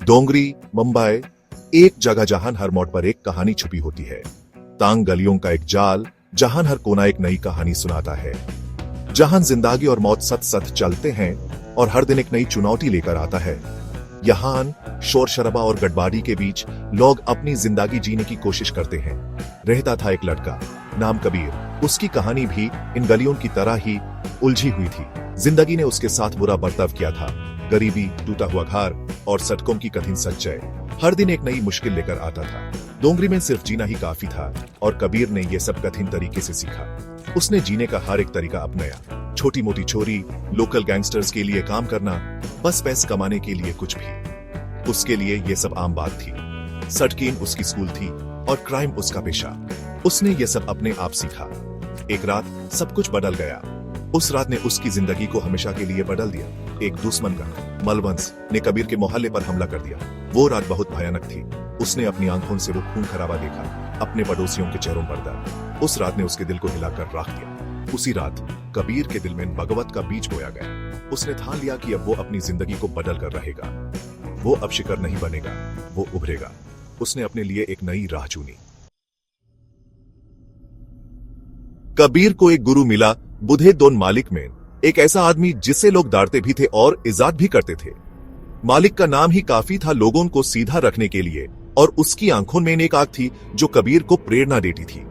डोंगरी, मुंबई, एक जगह जहां हर मोड़ पर एक कहानी छुपी होती है। तांग गलियों का एक जाल जहां हर कोना एक नई कहानी सुनाता है। जहां जिंदगी और मौत सच सच चलते हैं और हर दिन एक नई चुनौती लेकर आता है। यहाँ शोर शराबा और गड़बड़ी के बीच लोग अपनी जिंदगी जीने की कोशिश करते हैं। रहता था एक लड़का नाम कबीर। उसकी कहानी भी इन गलियों की तरह ही उलझी हुई थी। जिंदगी ने उसके साथ बुरा बर्ताव किया था। गरीबी, टूटा हुआ घर और सड़कों की कठिन सच्चाई हर दिन एक नई मुश्किल लेकर आता था। डोंगरी में सिर्फ जीना ही काफी था और कबीर ने यह सब कठिन तरीके से सीखा। उसने जीने का हर एक तरीका अपनाया। छोटी मोटी चोरी, लोकल गैंगस्टर्स के लिए काम करना, बस पैसे कमाने के लिए कुछ भी। उसके लिए यह सब आम बात थी। सड़कें उसकी स्कूल थी और क्राइम उसका पेशा। उसने यह सब अपने आप सीखा। एक रात सब कुछ बदल गया। उस रात ने उसकी जिंदगी को हमेशा के लिए बदल दिया। एक दुश्मन का मलवंश ने कबीर के मोहल्ले पर हमला कर दिया। वो रात बहुत भयानक थी। उसने अपनी आंखों से वो खून खराबा देखा, अपने पड़ोसियों के चेहरों पर दर्द। उस रात ने उसके दिल को हिलाकर रख दिया। उसी रात कबीर के दिल में बगवत का बीज बोया गया। उसने ठान लिया कि अब वो अपनी जिंदगी को बदल कर रहेगा। वो अब शिकार नहीं बनेगा, वो उभरेगा। उसने अपने लिए एक नई राह चुनी। कबीर को एक गुरु मिला, बुधे दोन मालिक में। एक ऐसा आदमी जिसे लोग डांटते भी थे और इज्जत भी करते थे। मालिक का नाम ही काफी था लोगों को सीधा रखने के लिए, और उसकी आंखों में एक आग थी जो कबीर को प्रेरणा देती थी।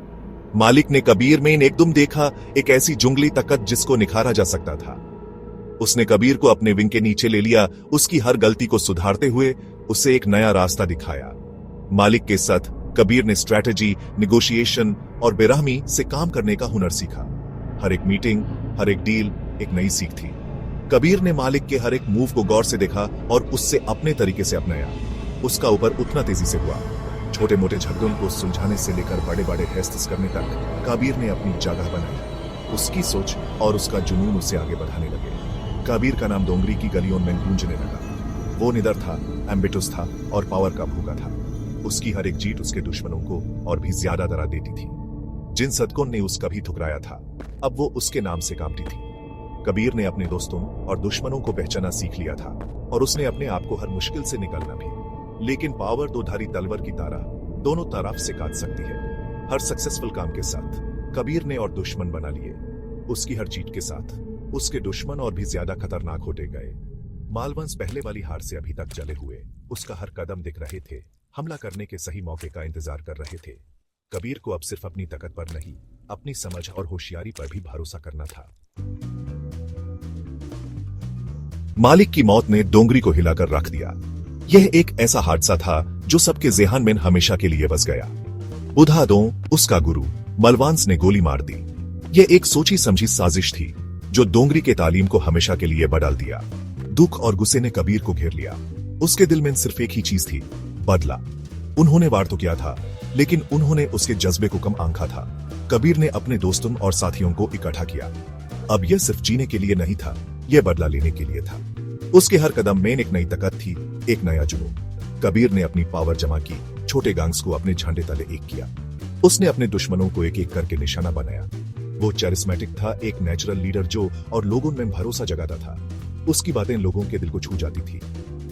मालिक ने कबीर में एकदम देखा एक ऐसी जुंगली ताकत जिसको निखारा जा सकता था। उसने कबीर को अपने विंग के नीचे ले लिया, उसकी हर गलती को सुधारते हुए उसे एक नया रास्ता दिखाया। मालिक के साथ कबीर ने स्ट्रैटेजी, निगोशिएशन और बेरहमी से काम करने का हुनर सीखा। हर एक मीटिंग, हर एक डील एक नई सीख थी। कबीर ने मालिक के हर एक मूव को गौर से देखा और उससे अपने तरीके से अपनाया। उसका ऊपर उतना तेजी से हुआ। छोटे मोटे झगड़ों को सुलझाने से लेकर बड़े बड़े फैसले करने तक कबीर ने अपनी जगह बनाई। उसकी सोच और उसका जुनून उसे आगे बढ़ाने लगे। कबीर का नाम डोंगरी की गलियों में गूंजने लगा। वो निडर था, एम्बिटियस था और पावर का भूखा था। उसकी हर एक जीत उसके दुश्मनों को और भी ज्यादा डरा देती थी। जिन सदकों ने उसका भी ठुकराया था, अब वो उसके नाम से कांपती थी। कबीर ने अपने दोस्तों और दुश्मनों को पहचाना सीख लिया था और उसने अपने आप को हर मुश्किल से निकालना भी। लेकिन पावर दो धारी तलवार की तरह दोनों तरफ से काट सकती है। हर सक्सेसफुल काम के साथ कबीर ने और दुश्मन बना लिए। उसकी हर जीत के साथ उसके दुश्मन और भी ज्यादा खतरनाक होते गए। मालवंश पहले वाली हार से अभी तक जले हुए उसका हर कदम दिख रहे थे। हमला करने के सही मौके का इंतजार कर रहे थे। कबीर को अब सिर्फ अपनी ताकत पर नहीं, अपनी समझ और होशियारी पर भी भरोसा करना था। मालिक की मौत ने डोंगरी को हिलाकर रख दिया। यह एक ऐसा हादसा था जो सबके ज़हन में हमेशा के लिए बस गया। बुधा दो, उसका गुरु मलवांस ने गोली मार दी। यह एक सोची समझी साजिश थी जो डोंगरी के तालीम को हमेशा के लिए बदल दिया। दुख और गुस्से ने कबीर को घेर लिया। उसके दिल में सिर्फ एक ही चीज थी, बदला। उन्होंने वार तो किया था, लेकिन उन्होंने उसके जज्बे को कम आंका था। कबीर ने अपने दोस्तों और साथियों को इकट्ठा किया। अब यह सिर्फ जीने के लिए नहीं था, यह बदला लेने के लिए था। उसके हर कदम में एक नई ताकत थी, एक नया जुनून। कबीर ने अपनी पावर जमा की, छोटे गैंग्स को अपने झंडे तले एक किया। उसने अपने दुश्मनों को एक एक करके निशाना बनाया। वो चैरिस्मेटिक था, एक नेचुरल लीडर जो और लोगों में भरोसा जगाता था। उसकी बातें लोगों के दिल को छू जाती थी।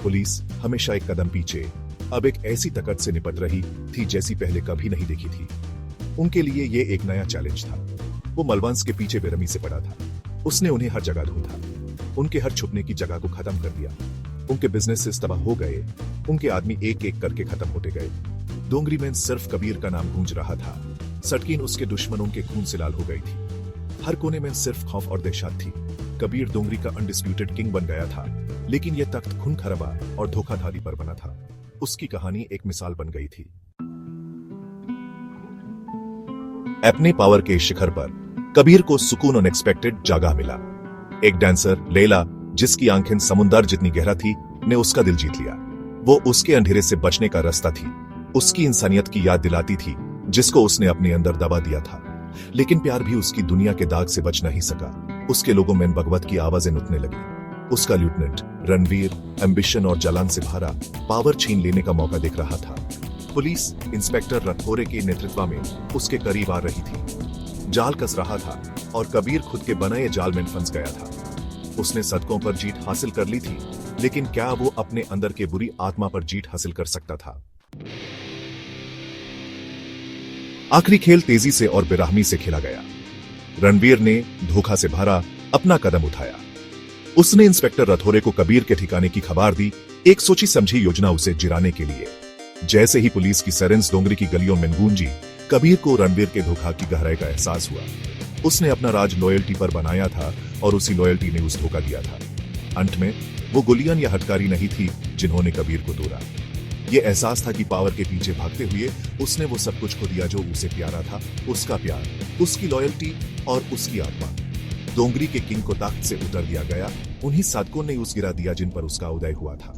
पुलिस हमेशा एक कदम पीछे, अब एक ऐसी ताकत से निपट रही थी जैसी पहले कभी नहीं देखी थी। उनके लिए ये एक नया चैलेंज था। वो मलवंश के पीछे बेरहमी से पड़ा था। उसने उन्हें हर जगह ढूंढा, उनके हर छुपने की जगह को खत्म कर दिया। उनके बिजनेसेस तबाह हो गए, उनके आदमी एक एक करके खत्म होते गए। डोंगरी में सिर्फ कबीर का नाम गूंज रहा था। सड़कें उसके दुश्मनों के खून से लाल हो गई थी। हर कोने में सिर्फ खौफ और दहशत थी। कबीर डोंगरी का अनडिस्प्यूटेड किंग बन गया था, लेकिन यह तख्त खून खराबा और धोखाधड़ी पर बना था। उसकी कहानी एक मिसाल बन गई थी। अपने पावर के शिखर पर कबीर को सुकून अनएक्सपेक्टेड जगह मिला। एक डांसर लैला, जिसकी आंखें समुंदर जितनी गहरा थी, ने उसका दिल जीत लिया। वो उसके अंधेरे से बचने का रास्ता थी। उसकी इंसानियत की याद दिलाती थी जिसको उसने अपने अंदर दबा दिया था। लेकिन प्यार भी उसकी दुनिया के दाग से बच नहीं सका। उसके लोगों में भगवत की आवाजें उठने लगी। उसका लेफ्टिनेंट रणवीर एम्बिशन और जलान से भरा पावर छीन लेने का मौका देख रहा था। पुलिस इंस्पेक्टर रथोरे के नेतृत्व में उसके करीब आ रही थी। जाल कस रहा था और कबीर खुद के बनाए जाल में फंस गया था। उसने सदकों पर जीत हासिल कर ली थी, लेकिन क्या वो अपने अंदर के बुरी आत्मा पर जीत हासिल कर सकता था? आखिरी खेल तेजी से और बेरहमी से खेला गया। रणवीर ने धोखा से भरा अपना कदम उठाया। उसने इंस्पेक्टर रथोरे को कबीर के ठिकाने की खबर दी, एक सोची समझी योजना उसे जिराने के लिए। जैसे ही पुलिस की सायरन्स डोंगरी की गलियों में गूंजी, कबीर को रणवीर के धोखा की गहराई का एहसास हुआ। उसने अपना राज लॉयल्टी पर बनाया था और उसी लॉयल्टी ने उस धोखा दिया था। अंत में वो गुलियन या हटकारी नहीं थी जिन्होंने कबीर को तोड़ा। ये एहसास था कि पावर के पीछे भागते हुए उसने वो सब कुछ खो दिया जो उसे प्यारा था, उसका प्यार, उसकी लॉयल्टी और उसकी आत्मा। डोंगरी के किंग को तख्त से उतर दिया गया, उन्हीं साधकों ने उस गिरा दिया जिन पर उसका उदय हुआ था।